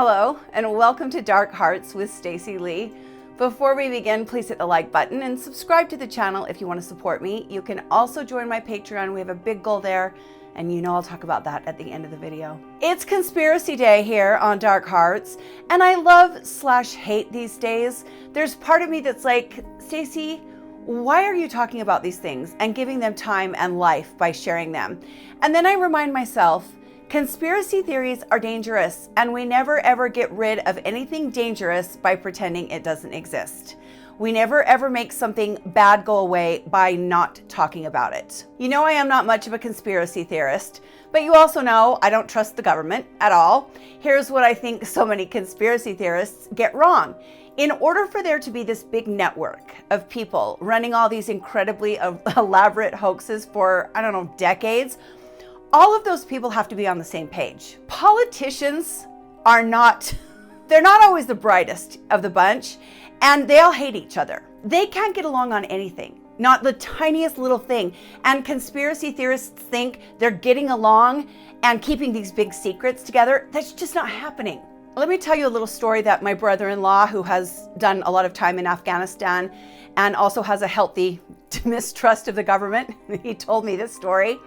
Hello, and welcome to Dark Hearts with Stacey Lee. Before we begin, please hit the like button and subscribe to the channel if you want to support me. You can also join my Patreon. We have a big goal there, and you know I'll talk about that at the end of the video. It's Conspiracy Day here on Dark Hearts, and I love/hate these days. There's part of me that's like, Stacey, why are you talking about these things and giving them time and life by sharing them? And then I remind myself, conspiracy theories are dangerous, and we never ever get rid of anything dangerous by pretending it doesn't exist. We never ever make something bad go away by not talking about it. You know I am not much of a conspiracy theorist, but you also know I don't trust the government at all. Here's what I think so many conspiracy theorists get wrong. In order for there to be this big network of people running all these incredibly elaborate hoaxes for, I don't know, decades, all of those people have to be on the same page. Politicians are they're not always the brightest of the bunch, and they all hate each other. They can't get along on anything, not the tiniest little thing. And conspiracy theorists think they're getting along and keeping these big secrets together. That's just not happening. Let me tell you a little story that my brother-in-law, who has done a lot of time in Afghanistan and also has a healthy mistrust of the government, he told me this story.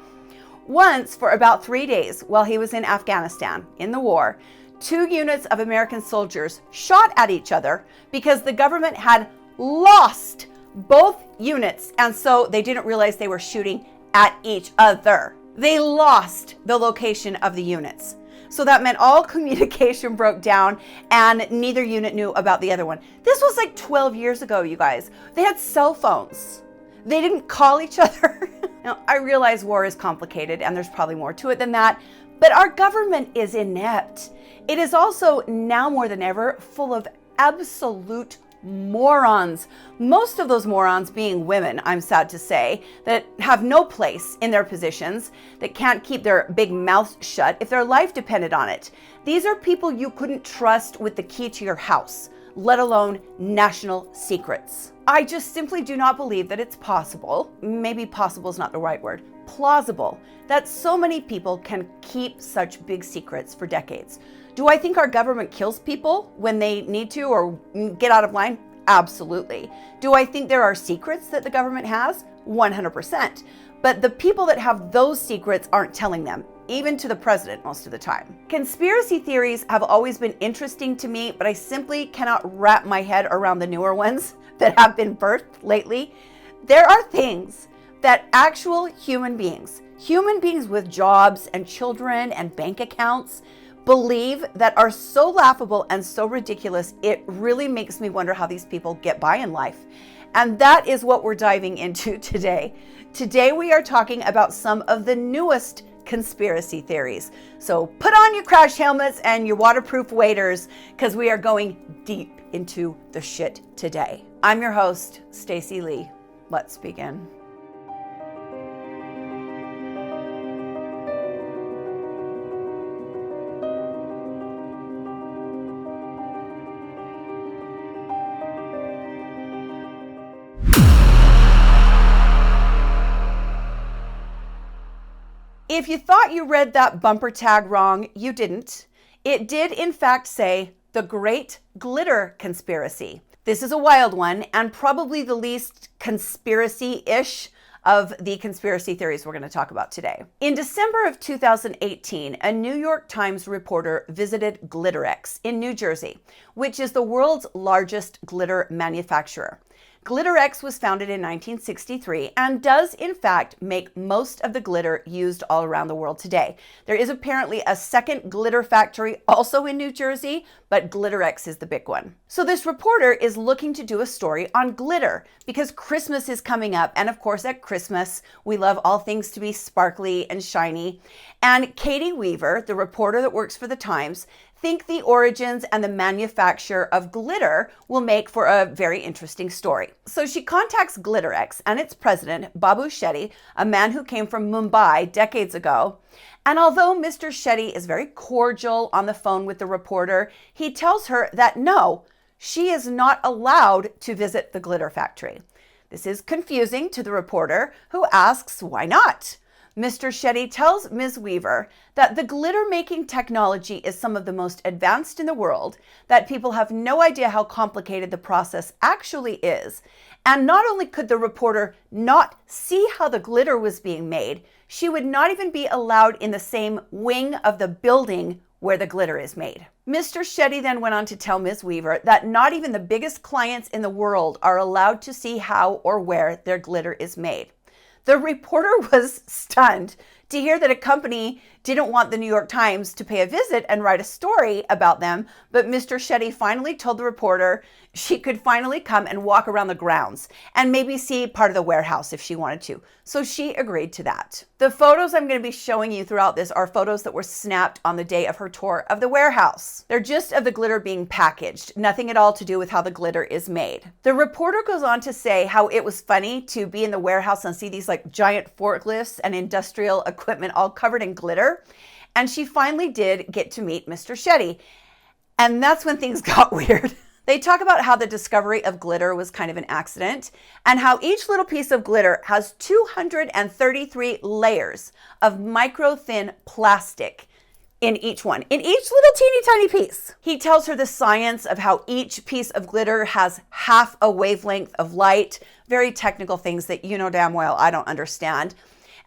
Once, for about 3 days while he was in Afghanistan in the war, 2 units of American soldiers shot at each other because the government had lost both units, and so they didn't realize they were shooting at each other. They lost the location of the units. So that meant all communication broke down and neither unit knew about the other one. This was like 12 years ago, you guys. They had cell phones. They didn't call each other. Now, I realize war is complicated and there's probably more to it than that, but our government is inept. It is also now more than ever full of absolute morons. Most of those morons being women, I'm sad to say, that have no place in their positions, that can't keep their big mouths shut if their life depended on it. These are people you couldn't trust with the key to your house, let alone national secrets. I just simply do not believe that it's possible, maybe possible is not the right word, plausible, that so many people can keep such big secrets for decades. Do I think our government kills people when they need to or get out of line? Absolutely. Do I think there are secrets that the government has? 100%. But the people that have those secrets aren't telling them, even to the president most of the time. Conspiracy theories have always been interesting to me, but I simply cannot wrap my head around the newer ones that have been birthed lately. There are things that actual human beings with jobs and children and bank accounts, believe that are so laughable and so ridiculous, it really makes me wonder how these people get by in life. And that is what we're diving into today. Today we are talking about some of the newest conspiracy theories. So put on your crash helmets and your waterproof waders, because we are going deep into the shit today. I'm your host, Stacey Lee. Let's begin. If you thought you read that bumper tag wrong, you didn't. It did in fact say the Great Glitter Conspiracy. This is a wild one and probably the least conspiracy-ish of the conspiracy theories we're going to talk about today. In December of 2018, a New York Times reporter visited GlitterX in New Jersey, which is the world's largest glitter manufacturer. GlitterX was founded in 1963 and does in fact make most of the glitter used all around the world today. There is apparently a second glitter factory also in New Jersey, but GlitterX is the big one. So this reporter is looking to do a story on glitter because Christmas is coming up, and of course at Christmas we love all things to be sparkly and shiny. And Katie Weaver, the reporter that works for the Times, think the origins and the manufacture of glitter will make for a very interesting story. So she contacts GlitterX and its president, Babu Shetty, a man who came from Mumbai decades ago. And although Mr. Shetty is very cordial on the phone with the reporter, he tells her that no, she is not allowed to visit the glitter factory. This is confusing to the reporter, who asks why not. Mr. Shetty tells Ms. Weaver that the glitter making technology is some of the most advanced in the world, that people have no idea how complicated the process actually is. And not only could the reporter not see how the glitter was being made, she would not even be allowed in the same wing of the building where the glitter is made. Mr. Shetty then went on to tell Ms. Weaver that not even the biggest clients in the world are allowed to see how or where their glitter is made. The reporter was stunned to hear that a company didn't want the New York Times to pay a visit and write a story about them, but Mr. Shetty finally told the reporter she could finally come and walk around the grounds and maybe see part of the warehouse if she wanted to. So she agreed to that. The photos I'm going to be showing you throughout this are photos that were snapped on the day of her tour of the warehouse. They're just of the glitter being packaged, nothing at all to do with how the glitter is made. The reporter goes on to say how it was funny to be in the warehouse and see these like giant forklifts and industrial equipment all covered in glitter. And she finally did get to meet Mr. Shetty. And that's when things got weird. They talk about how the discovery of glitter was kind of an accident and how each little piece of glitter has 233 layers of micro thin plastic in each one, in each little teeny tiny piece. He tells her the science of how each piece of glitter has half a wavelength of light, very technical things that you know damn well I don't understand.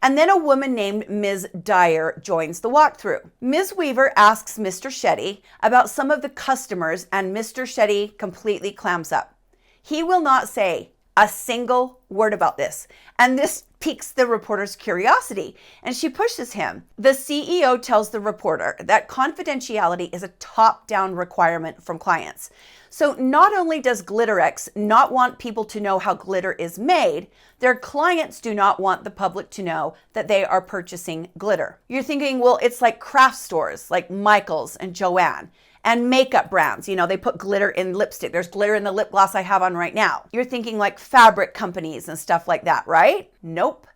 And then a woman named Ms. Dyer joins the walkthrough. Ms. Weaver asks Mr. Shetty about some of the customers, and Mr. Shetty completely clams up. He will not say a single word about this. And this piques the reporter's curiosity, and she pushes him. The CEO tells the reporter that confidentiality is a top-down requirement from clients. So not only does GlitterX not want people to know how glitter is made, their clients do not want the public to know that they are purchasing glitter. You're thinking, well, it's like craft stores like Michael's and Joanne and makeup brands. You know, they put glitter in lipstick. There's glitter in the lip gloss I have on right now. You're thinking like fabric companies and stuff like that, right? Nope,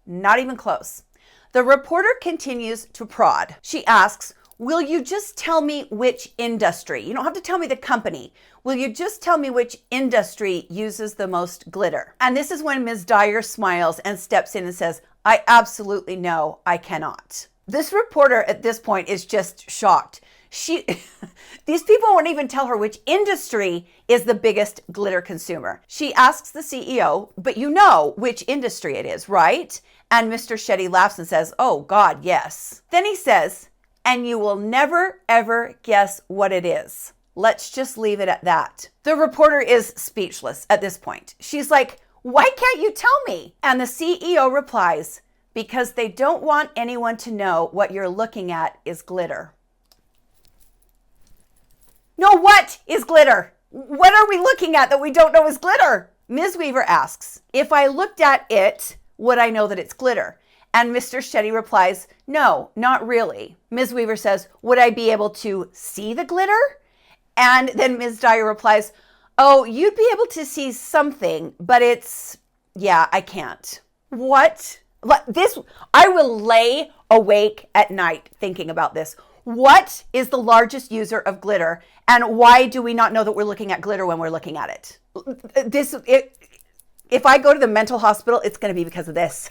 not even close. The reporter continues to prod. She asks, will you just tell me which industry? You don't have to tell me the company. Will you just tell me which industry uses the most glitter? And this is when Ms. Dyer smiles and steps in and says, I absolutely know I cannot. This reporter at this point is just shocked. These people won't even tell her which industry is the biggest glitter consumer. She asks the CEO, but you know which industry it is, right? And Mr. Shetty laughs and says, oh God, yes. Then he says, and you will never, ever guess what it is. Let's just leave it at that. The reporter is speechless at this point. She's like, why can't you tell me? And the CEO replies, because they don't want anyone to know what you're looking at is glitter. No, what is glitter? What are we looking at that we don't know is glitter? Ms. Weaver asks, if I looked at it, would I know that it's glitter? And Mr. Shetty replies, no, not really. Ms. Weaver says, would I be able to see the glitter? And then Ms. Dyer replies, oh, you'd be able to see something, but yeah, I can't. What? I will lay awake at night thinking about this. What is the largest user of glitter? And why do we not know that we're looking at glitter when we're looking at it? If I go to the mental hospital, it's going to be because of this.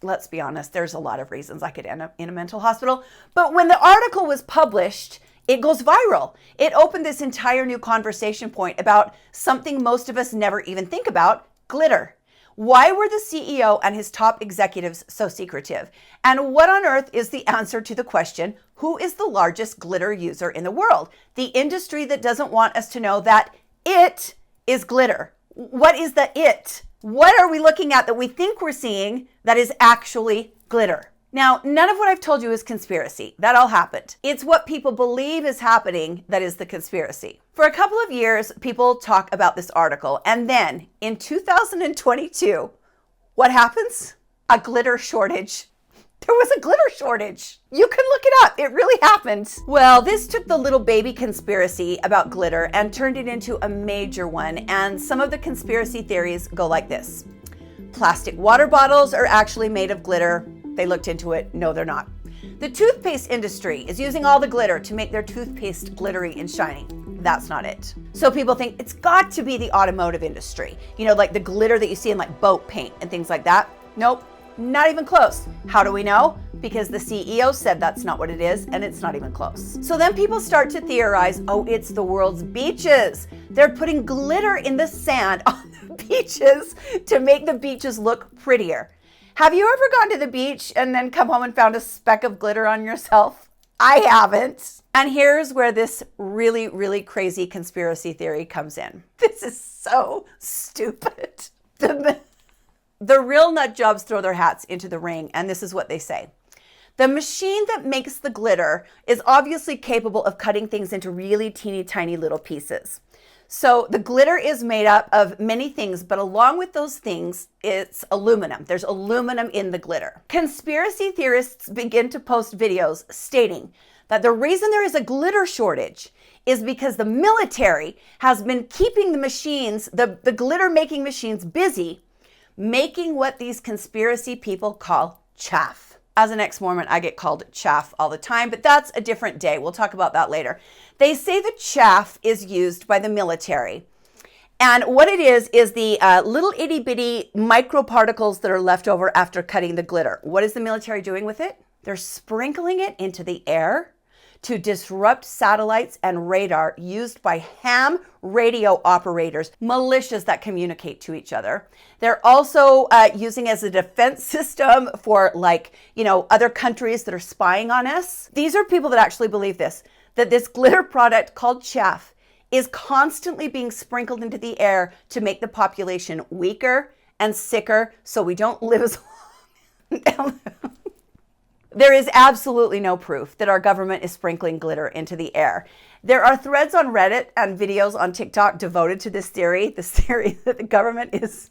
Let's be honest, there's a lot of reasons I could end up in a mental hospital. But when the article was published, it goes viral. It opened this entire new conversation point about something most of us never even think about, glitter. Why were the CEO and his top executives so secretive? And what on earth is the answer to the question, who is the largest glitter user in the world? The industry that doesn't want us to know that it is glitter. What is the it? What are we looking at that we think we're seeing that is actually glitter? Now, none of what I've told you is conspiracy. That all happened. It's what people believe is happening that is the conspiracy. For a couple of years, people talk about this article. And then in 2022, what happens? A glitter shortage. There was a glitter shortage. You can look it up. It really happened. Well, this took the little baby conspiracy about glitter and turned it into a major one. And some of the conspiracy theories go like this. Plastic water bottles are actually made of glitter. They looked into it. No, they're not. The toothpaste industry is using all the glitter to make their toothpaste glittery and shiny. That's not it. So people think it's got to be the automotive industry. You know, like the glitter that you see in like boat paint and things like that. Nope. Not even close. How do we know? Because the CEO said that's not what it is, and it's not even close. So then people start to theorize, oh, it's the world's beaches. They're putting glitter in the sand on the beaches to make the beaches look prettier. Have you ever gone to the beach and then come home and found a speck of glitter on yourself? I haven't. And here's where this really, really crazy conspiracy theory comes in. This is so stupid. The real nut jobs throw their hats into the ring, and this is what they say. The machine that makes the glitter is obviously capable of cutting things into really teeny tiny little pieces. So the glitter is made up of many things, but along with those things, it's aluminum. There's aluminum in the glitter. Conspiracy theorists begin to post videos stating that the reason there is a glitter shortage is because the military has been keeping the machines, the glitter making machines busy, making what these conspiracy people call chaff. As an ex-Mormon, I get called chaff all the time, but that's a different day. We'll talk about that later. They say the chaff is used by the military. And what it is the little itty bitty microparticles that are left over after cutting the glitter. What is the military doing with it? They're sprinkling it into the air to disrupt satellites and radar used by ham radio operators, militias that communicate to each other. They're also using as a defense system for other countries that are spying on us. These are people that actually believe this, that this glitter product called chaff is constantly being sprinkled into the air to make the population weaker and sicker so we don't live as long. There is absolutely no proof that our government is sprinkling glitter into the air. There are threads on Reddit and videos on TikTok devoted to this theory that the government is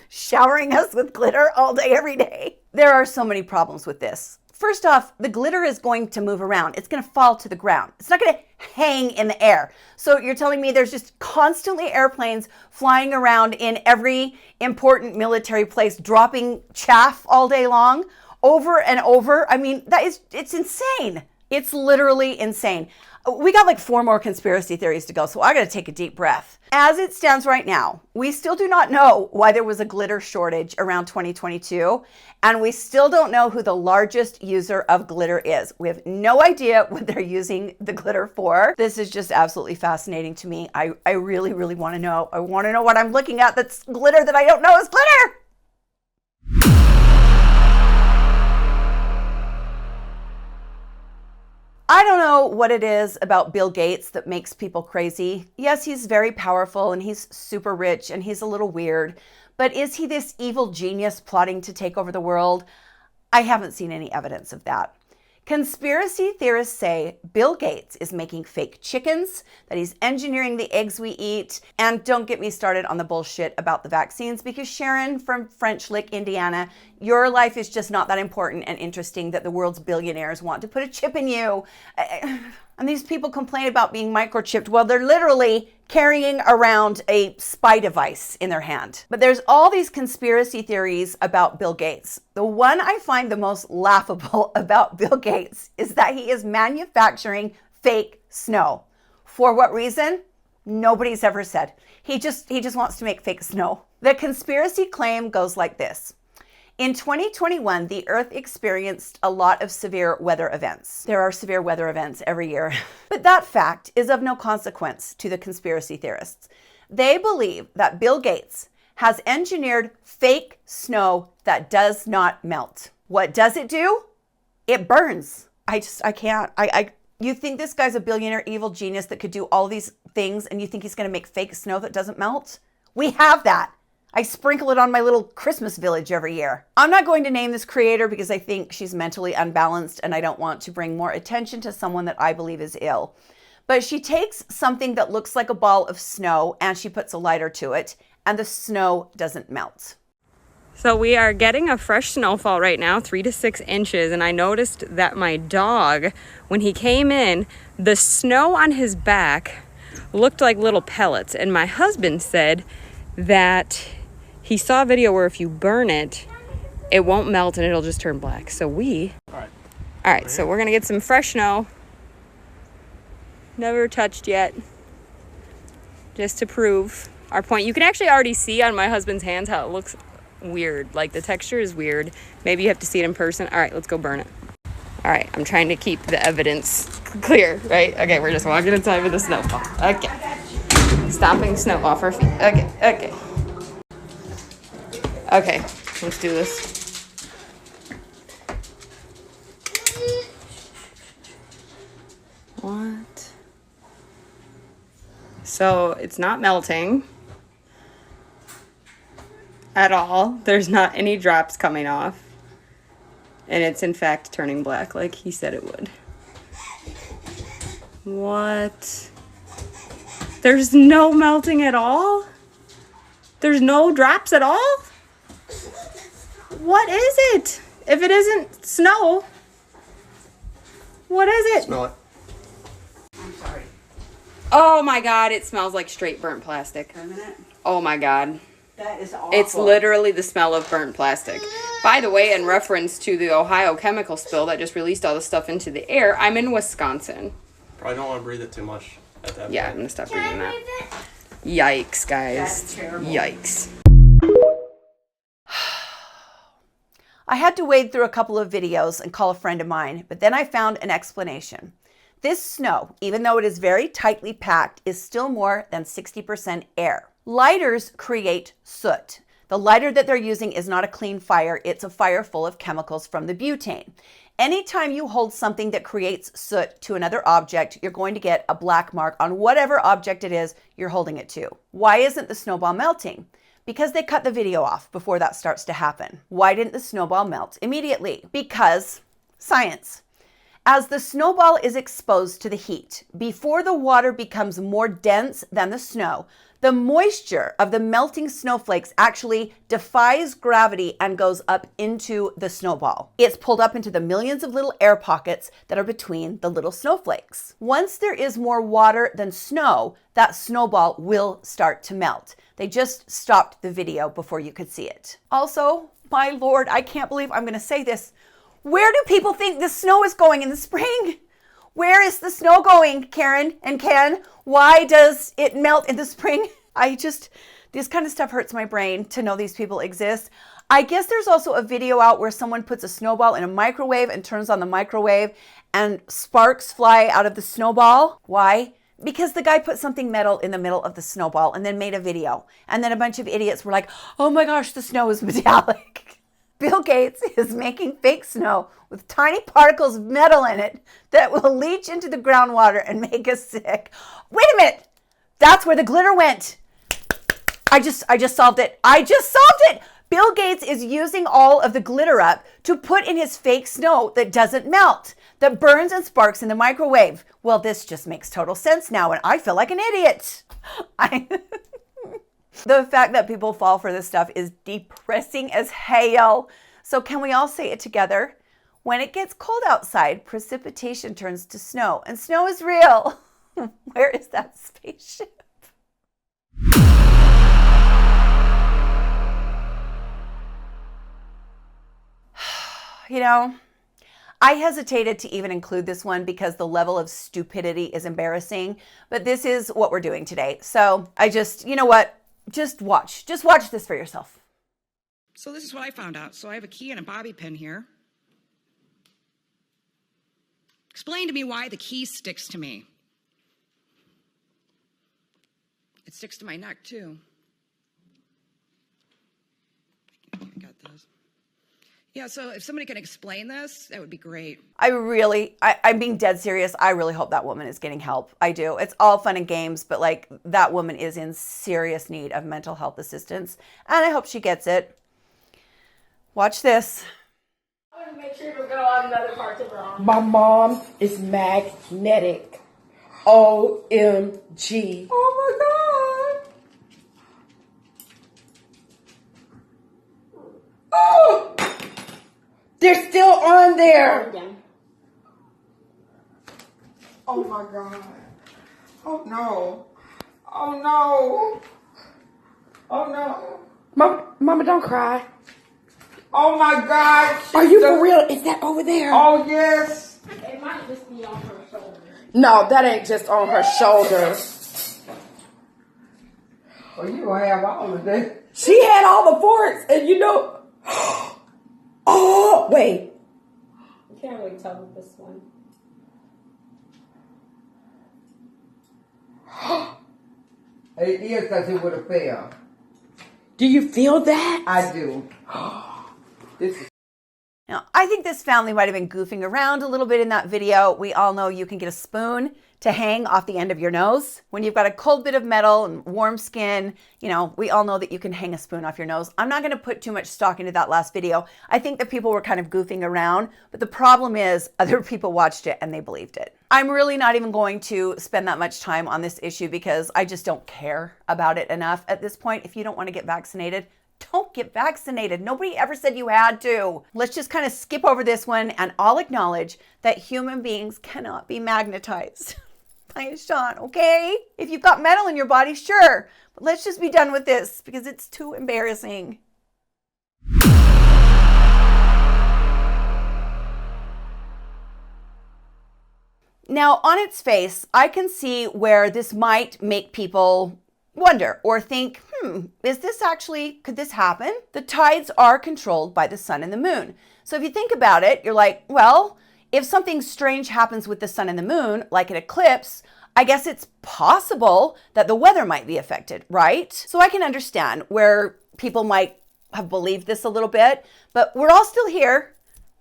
showering us with glitter all day, every day. There are so many problems with this. First off, the glitter is going to move around. It's going to fall to the ground. It's not going to hang in the air. So you're telling me there's just constantly airplanes flying around in every important military place, dropping chaff all day long? Over and over. I mean, it's insane. It's literally insane. We got 4 more conspiracy theories to go, so I got to take a deep breath. As it stands right now, we still do not know why there was a glitter shortage around 2022, and we still don't know who the largest user of glitter is. We have no idea what they're using the glitter for. This is just absolutely fascinating to me. I really, really want to know. I want to know what I'm looking at that's glitter that I don't know is glitter. I don't know what it is about Bill Gates that makes people crazy. Yes, he's very powerful and he's super rich and he's a little weird, but is he this evil genius plotting to take over the world? I haven't seen any evidence of that. Conspiracy theorists say Bill Gates is making fake chickens, that he's engineering the eggs we eat, and don't get me started on the bullshit about the vaccines because Sharon from French Lick, Indiana, your life is just not that important and interesting that the world's billionaires want to put a chip in you. And these people complain about being microchipped. Well, they're literally carrying around a spy device in their hand. But there's all these conspiracy theories about Bill Gates. The one I find the most laughable about Bill Gates is that he is manufacturing fake snow. For what reason? Nobody's ever said. He just wants to make fake snow. The conspiracy claim goes like this. In 2021, the Earth experienced a lot of severe weather events. There are severe weather events every year. But that fact is of no consequence to the conspiracy theorists. They believe that Bill Gates has engineered fake snow that does not melt. What does it do? It burns. I can't. You think this guy's a billionaire evil genius that could do all these things and you think he's going to make fake snow that doesn't melt? We have that. I sprinkle it on my little Christmas village every year. I'm not going to name this creator because I think she's mentally unbalanced and I don't want to bring more attention to someone that I believe is ill. But she takes something that looks like a ball of snow and she puts a lighter to it and the snow doesn't melt. So we are getting a fresh snowfall right now, 3 to 6 inches. And I noticed that my dog, when he came in, the snow on his back looked like little pellets. And my husband said that he saw a video where if you burn it, it won't melt and it'll just turn black. So All right, so we're going to get some fresh snow. Never touched yet. Just to prove our point. You can actually already see on my husband's hands how it looks weird. Like, the texture is weird. Maybe you have to see it in person. All right, let's go burn it. All right, I'm trying to keep the evidence clear, right? Okay, we're just walking inside with a snowball. Okay. Stomping snow off our feet. Okay, okay. Okay, let's do this. What? So it's not melting at all. There's not any drops coming off. And it's in fact turning black like he said it would. What? There's no melting at all? There's no drops at all? What is it? If it isn't snow, what is it? Smell it. I'm sorry. Oh my God, it smells like straight burnt plastic. Wait a minute. Oh my God. That is awful. It's literally the smell of burnt plastic. By the way, in reference to the Ohio chemical spill that just released all the stuff into the air, I'm in Wisconsin. Probably don't want to breathe it too much at that Yeah, I'm point. gonna stop breathing that. Yikes, guys. That's terrible. Yikes. I had to wade through a couple of videos and call a friend of mine, but then I found an explanation. This snow, even though it is very tightly packed, is still more than 60% air. Lighters create soot. The lighter that they're using is not a clean fire, it's a fire full of chemicals from the butane. Anytime you hold something that creates soot to another object, you're going to get a black mark on whatever object it is you're holding it to. Why isn't the snowball melting? Because they cut the video off before that starts to happen. Why didn't the snowball melt immediately? Because science. As the snowball is exposed to the heat, before the water becomes more dense than the snow, the moisture of the melting snowflakes actually defies gravity and goes up into the snowball. It's pulled up into the millions of little air pockets that are between the little snowflakes. Once there is more water than snow, that snowball will start to melt. They just stopped the video before you could see it. Also, my Lord, I can't believe I'm going to say this. Where do people think the snow is going in the spring? Where is the snow going, Karen and Ken? Why does it melt in the spring? This kind of stuff hurts my brain to know these people exist. I guess there's also a video out where someone puts a snowball in a microwave and turns on the microwave and sparks fly out of the snowball. Why? Because the guy put something metal in the middle of the snowball and then made a video. And then a bunch of idiots were like, oh my gosh, the snow is metallic. Bill Gates is making fake snow with tiny particles of metal in it that will leach into the groundwater and make us sick. Wait a minute. That's where the glitter went. I just solved it. I just solved it. Bill Gates is using all of the glitter up to put in his fake snow that doesn't melt, that burns and sparks in the microwave. Well, this just makes total sense now, and I feel like an idiot. The fact that people fall for this stuff is depressing as hell. So can we all say it together? When it gets cold outside, precipitation turns to snow, and snow is real. Where is that spaceship? You know, I hesitated to even include this one because the level of stupidity is embarrassing, but this is what we're doing today. So you know what? Just watch this for yourself. So this is what I found out. So I have a key and a bobby pin here. Explain to me why the key sticks to me. It sticks to my neck too. I got this. Yeah, so if somebody can explain this, that would be great. I'm being dead serious. I really hope that woman is getting help. I do. It's all fun and games, but like that woman is in serious need of mental health assistance, and I hope she gets it. Watch this. I want to make sure to go on another part of wrong. My mom is magnetic. OMG. Oh my God. Oh! They're still on there. Oh my God. Oh no. Oh no. Oh no. Mama, don't cry. Oh my God. Are you for real? Is that over there? Oh yes. It might just be on her shoulder. No, that ain't just on her shoulder. Well, you gonna have all of that. She had all the forks, and you know. Oh, wait. You can't really tell with this one. It is because it would have failed. Do you feel that? I do. This is. Now, I think this family might have been goofing around a little bit in that video. We all know you can get a spoon to hang off the end of your nose. When you've got a cold bit of metal and warm skin, you know, we all know that you can hang a spoon off your nose. I'm not going to put too much stock into that last video. I think that people were kind of goofing around, but the problem is other people watched it and they believed it. I'm really not even going to spend that much time on this issue because I just don't care about it enough at this point. If you don't want to get vaccinated, don't get vaccinated. Nobody ever said you had to. Let's just kind of skip over this one, and I'll acknowledge that human beings cannot be magnetized by Sean, okay? If you've got metal in your body, sure. But let's just be done with this because it's too embarrassing. Now, on its face, I can see where this might make people wonder or think, is this actually, could this happen? The tides are controlled by the sun and the moon. So if you think about it, you're like, well, if something strange happens with the sun and the moon, like an eclipse, I guess it's possible that the weather might be affected, right? So I can understand where people might have believed this a little bit, but we're all still here.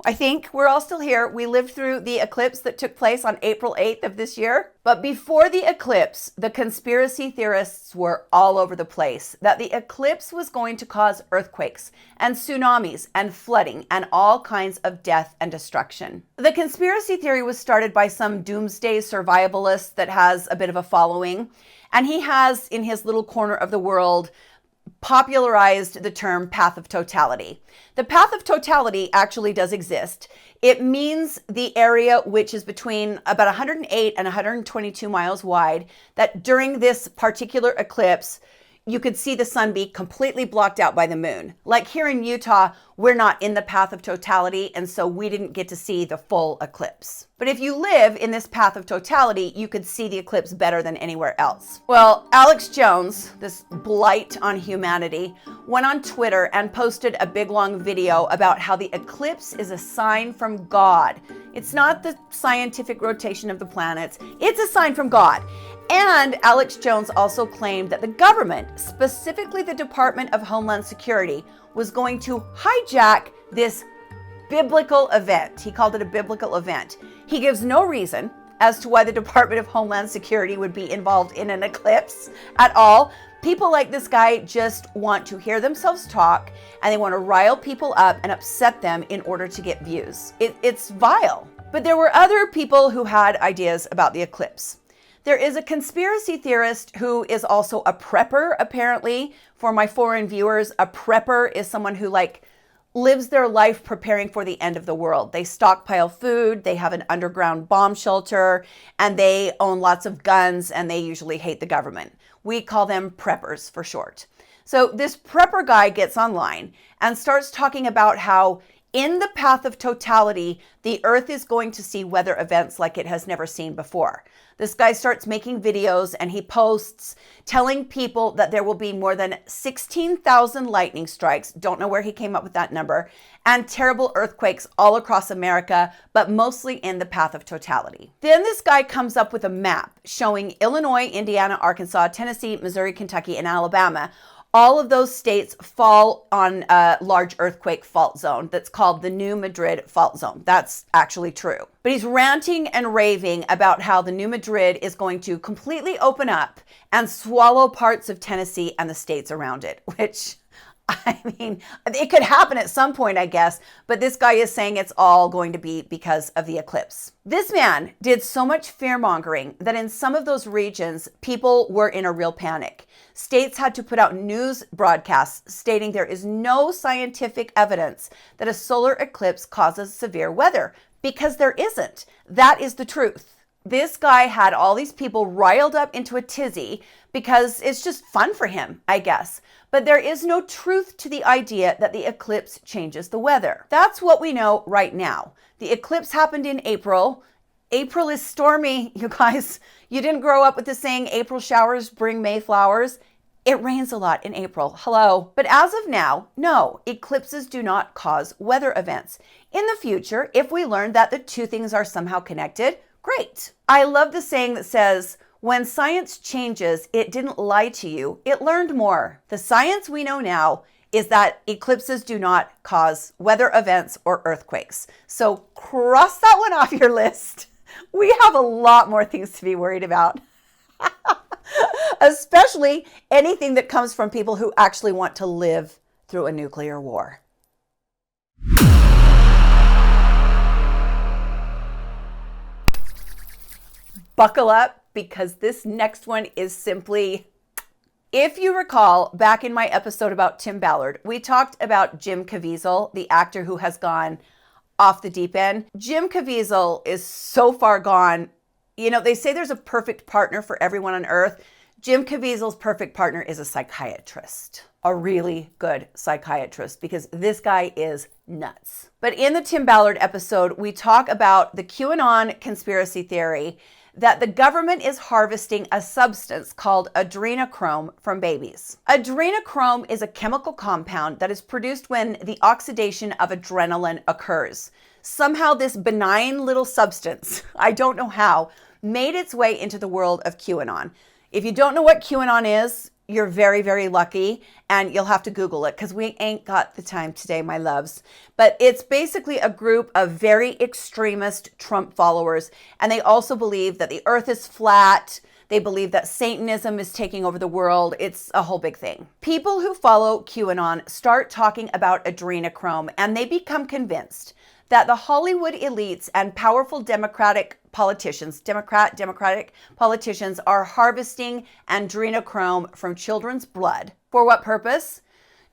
I think we're all still here. We lived through the eclipse that took place on April 8th of this year. But before the eclipse, the conspiracy theorists were all over the place that the eclipse was going to cause earthquakes and tsunamis and flooding and all kinds of death and destruction. The conspiracy theory was started by some doomsday survivalist that has a bit of a following, and he has, in his little corner of the world, popularized the term path of totality. The path of totality actually does exist. It means the area which is between about 108 and 122 miles wide, that during this particular eclipse, you could see the sun be completely blocked out by the moon. Like here in Utah, we're not in the path of totality, and so we didn't get to see the full eclipse. But if you live in this path of totality, you could see the eclipse better than anywhere else. Well, Alex Jones, this blight on humanity, went on Twitter and posted a big long video about how the eclipse is a sign from God. It's not the scientific rotation of the planets, it's a sign from God. And Alex Jones also claimed that the government, specifically the Department of Homeland Security, was going to hijack this biblical event. He called it a biblical event. He gives no reason as to why the Department of Homeland Security would be involved in an eclipse at all. People like this guy just want to hear themselves talk, and they want to rile people up and upset them in order to get views. It's vile. But there were other people who had ideas about the eclipse. There is a conspiracy theorist who is also a prepper, apparently. For my foreign viewers, a prepper is someone who lives their life preparing for the end of the world. They stockpile food, they have an underground bomb shelter, and they own lots of guns, and they usually hate the government. We call them preppers for short. So this prepper guy gets online and starts talking about how in the path of totality, the earth is going to see weather events like it has never seen before. This guy starts making videos and he posts telling people that there will be more than 16,000 lightning strikes, don't know where he came up with that number, and terrible earthquakes all across America, but mostly in the path of totality. Then this guy comes up with a map showing Illinois, Indiana, Arkansas, Tennessee, Missouri, Kentucky, and Alabama. All of those states fall on a large earthquake fault zone that's called the New Madrid fault zone. That's actually true. But he's ranting and raving about how the New Madrid is going to completely open up and swallow parts of Tennessee and the states around it, which, I mean, it could happen at some point, I guess, but this guy is saying it's all going to be because of the eclipse. This man did so much fear-mongering that in some of those regions, people were in a real panic. States had to put out news broadcasts stating there is no scientific evidence that a solar eclipse causes severe weather, because there isn't. That is the truth. This guy had all these people riled up into a tizzy because it's just fun for him, I guess. But there is no truth to the idea that the eclipse changes the weather. That's what we know right now. The eclipse happened in April. April is stormy, you guys. You didn't grow up with the saying, April showers bring May flowers. It rains a lot in April. Hello. But as of now, no, eclipses do not cause weather events. In the future, if we learn that the two things are somehow connected, great. I love the saying that says, when science changes, it didn't lie to you, it learned more. The science we know now is that eclipses do not cause weather events or earthquakes. So cross that one off your list. We have a lot more things to be worried about. Especially anything that comes from people who actually want to live through a nuclear war. Buckle up, because this next one is simply, if you recall, back in my episode about Tim Ballard, we talked about Jim Caviezel, the actor who has gone off the deep end. Jim Caviezel is so far gone. You know, they say there's a perfect partner for everyone on earth. Jim Caviezel's perfect partner is a psychiatrist, a really good psychiatrist, because this guy is nuts. But in the Tim Ballard episode, we talk about the QAnon conspiracy theory that the government is harvesting a substance called adrenochrome from babies. Adrenochrome is a chemical compound that is produced when the oxidation of adrenaline occurs. Somehow this benign little substance, I don't know how, made its way into the world of QAnon. If you don't know what QAnon is, you're very, very lucky, and you'll have to Google it because we ain't got the time today, my loves. But it's basically a group of very extremist Trump followers, and they also believe that the earth is flat. They believe that Satanism is taking over the world. It's a whole big thing. People who follow QAnon start talking about adrenochrome, and they become convinced that the Hollywood elites and powerful Democratic politicians are harvesting adrenochrome from children's blood. For what purpose?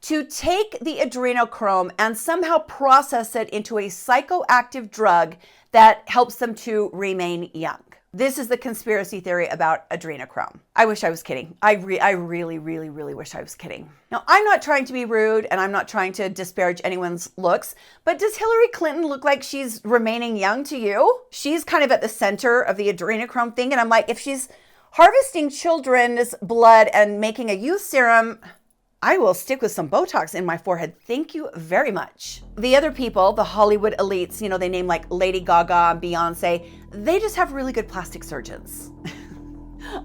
To take the adrenochrome and somehow process it into a psychoactive drug that helps them to remain young. This is the conspiracy theory about adrenochrome. I wish I was kidding. I really, really, really wish I was kidding. Now, I'm not trying to be rude, and I'm not trying to disparage anyone's looks, but does Hillary Clinton look like she's remaining young to you? She's kind of at the center of the adrenochrome thing, and I'm like, if she's harvesting children's blood and making a youth serum, I will stick with some Botox in my forehead. Thank you very much. The other people, the Hollywood elites, you know, they name like Lady Gaga and Beyonce, they just have really good plastic surgeons.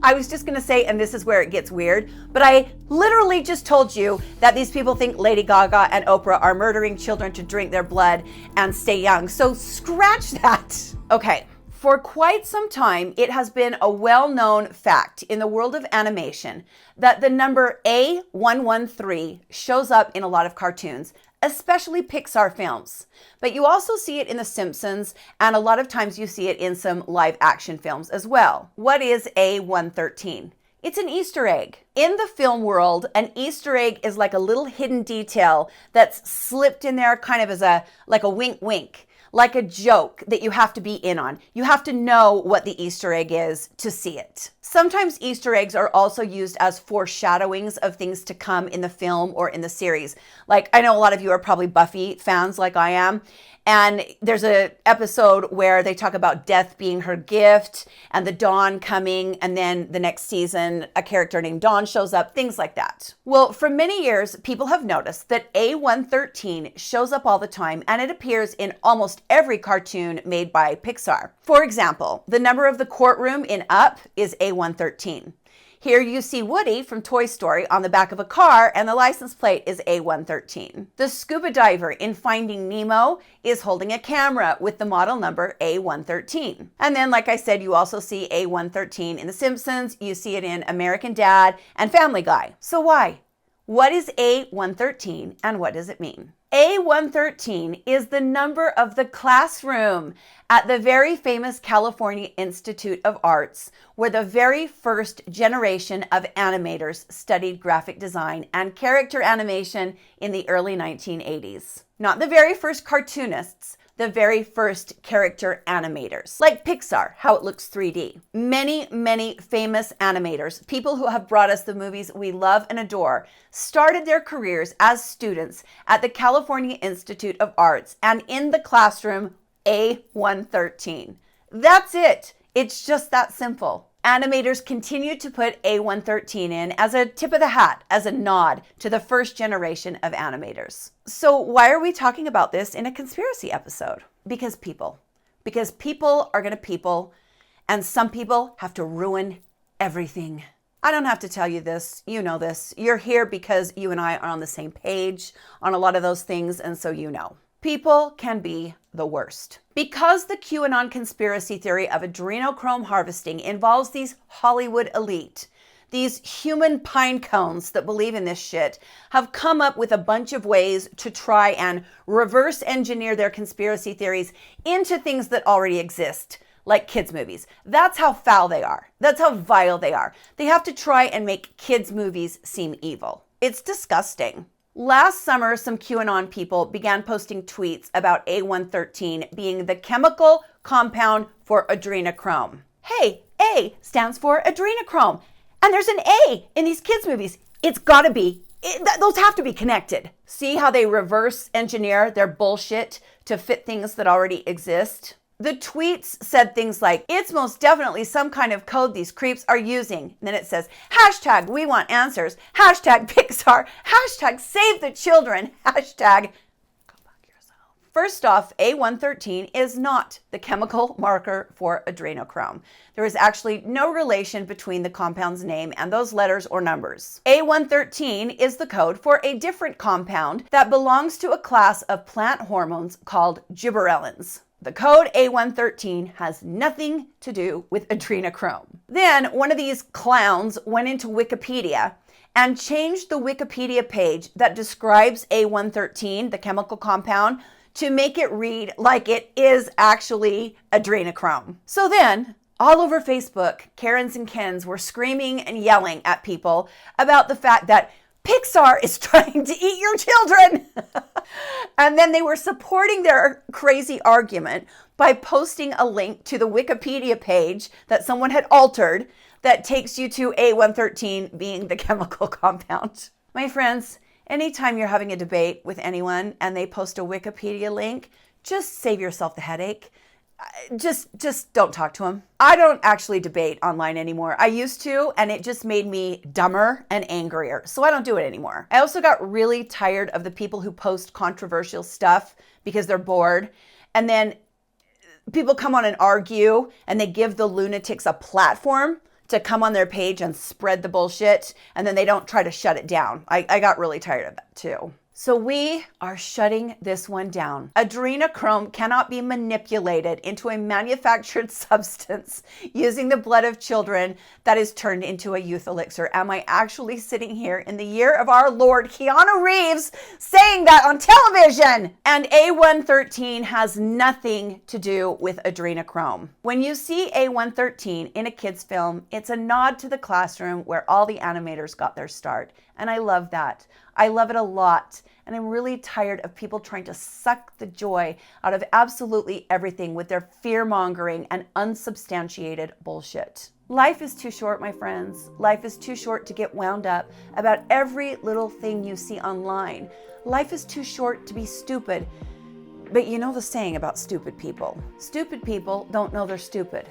I was just gonna say, and this is where it gets weird, but I literally just told you that these people think Lady Gaga and Oprah are murdering children to drink their blood and stay young. So scratch that. Okay. For quite some time, it has been a well-known fact in the world of animation that the number A113 shows up in a lot of cartoons, especially Pixar films. But you also see it in The Simpsons, and a lot of times you see it in some live action films as well. What is A113? It's an Easter egg. In the film world, an Easter egg is like a little hidden detail that's slipped in there kind of as a wink wink. Like a joke that you have to be in on. You have to know what the Easter egg is to see it. Sometimes Easter eggs are also used as foreshadowings of things to come in the film or in the series. Like, I know a lot of you are probably Buffy fans like I am. And there's an episode where they talk about death being her gift and the dawn coming. And then the next season, a character named Dawn shows up, things like that. Well, for many years, people have noticed that A113 shows up all the time, and it appears in almost every cartoon made by Pixar. For example, the number of the courtroom in Up is A113. Here you see Woody from Toy Story on the back of a car, and the license plate is A113. The scuba diver in Finding Nemo is holding a camera with the model number A113. And then, like I said, you also see A113 in The Simpsons, you see it in American Dad and Family Guy. So why? What is A113 and what does it mean? A113 is the number of the classroom at the very famous California Institute of Arts, where the very first generation of animators studied graphic design and character animation in the early 1980s. Not the very first cartoonists, the very first character animators, like Pixar, how it looks 3D. Many, many famous animators, people who have brought us the movies we love and adore, started their careers as students at the California Institute of Arts and in the classroom A113. That's it. It's just that simple. Animators continue to put A113 in as a tip of the hat, as a nod to the first generation of animators. So why are we talking about this in a conspiracy episode? Because people are gonna people, and some people have to ruin everything. I don't have to tell you this, you know this. You're here because you and I are on the same page on a lot of those things, and so you know. People can be the worst. Because the QAnon conspiracy theory of adrenochrome harvesting involves these Hollywood elite, these human pine cones that believe in this shit have come up with a bunch of ways to try and reverse engineer their conspiracy theories into things that already exist, like kids' movies. That's how foul they are. That's how vile they are. They have to try and make kids' movies seem evil. It's disgusting. Last summer, some QAnon people began posting tweets about A113 being the chemical compound for adrenochrome. Hey, A stands for adrenochrome. And there's an A in these kids' movies. It's gotta be. Those have to be connected. See how they reverse engineer their bullshit to fit things that already exist? The tweets said things like, it's most definitely some kind of code these creeps are using. And then it says, hashtag we want answers, hashtag Pixar, hashtag save the children, hashtag go fuck yourself. First off, A113 is not the chemical marker for adrenochrome. There is actually no relation between the compound's name and those letters or numbers. A113 is the code for a different compound that belongs to a class of plant hormones called gibberellins. The code A113 has nothing to do with adrenochrome. Then one of these clowns went into Wikipedia and changed the Wikipedia page that describes A113, the chemical compound, to make it read like it is actually adrenochrome. So then, all over Facebook, Karens and Kens were screaming and yelling at people about the fact that Pixar is trying to eat your children. And then they were supporting their crazy argument by posting a link to the Wikipedia page that someone had altered that takes you to A113 being the chemical compound. My friends, anytime you're having a debate with anyone and they post a Wikipedia link, just save yourself the headache. Just don't talk to them. I don't actually debate online anymore. I used to, and it just made me dumber and angrier. So I don't do it anymore. I also got really tired of the people who post controversial stuff because they're bored. And then people come on and argue and they give the lunatics a platform to come on their page and spread the bullshit. And then they don't try to shut it down. I got really tired of that too. So we are shutting this one down. Adrenochrome cannot be manipulated into a manufactured substance using the blood of children that is turned into a youth elixir. Am I actually sitting here in the year of our Lord, Keanu Reeves, saying that on television? And A113 has nothing to do with adrenochrome. When you see A113 in a kid's film, it's a nod to the classroom where all the animators got their start. And I love that. I love it a lot. And I'm really tired of people trying to suck the joy out of absolutely everything with their fear-mongering and unsubstantiated bullshit. Life is too short, my friends. Life is too short to get wound up about every little thing you see online. Life is too short to be stupid. But you know the saying about stupid people. Stupid people don't know they're stupid.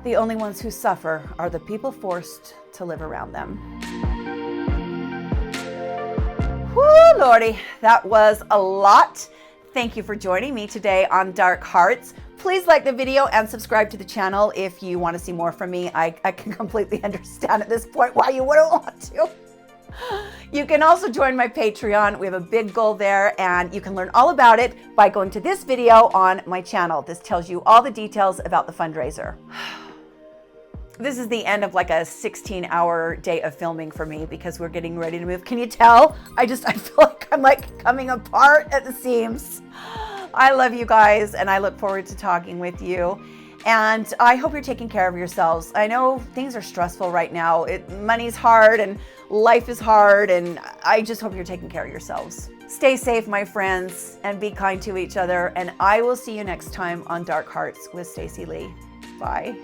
The only ones who suffer are the people forced to live around them. Woo, Lordy, that was a lot. Thank you for joining me today on Dark Hearts. Please like the video and subscribe to the channel if you want to see more from me. I can completely understand at this point why you wouldn't want to. You can also join my Patreon. We have a big goal there, and you can learn all about it by going to this video on my channel. This tells you all the details about the fundraiser. This is the end of like a 16-hour day of filming for me because we're getting ready to move. Can you tell? I feel like I'm like coming apart at the seams. I love you guys, and I look forward to talking with you. And I hope you're taking care of yourselves. I know things are stressful right now. Money's hard and life is hard, and I just hope you're taking care of yourselves. Stay safe, my friends, and be kind to each other. And I will see you next time on Dark Hearts with Stacey Lee. Bye.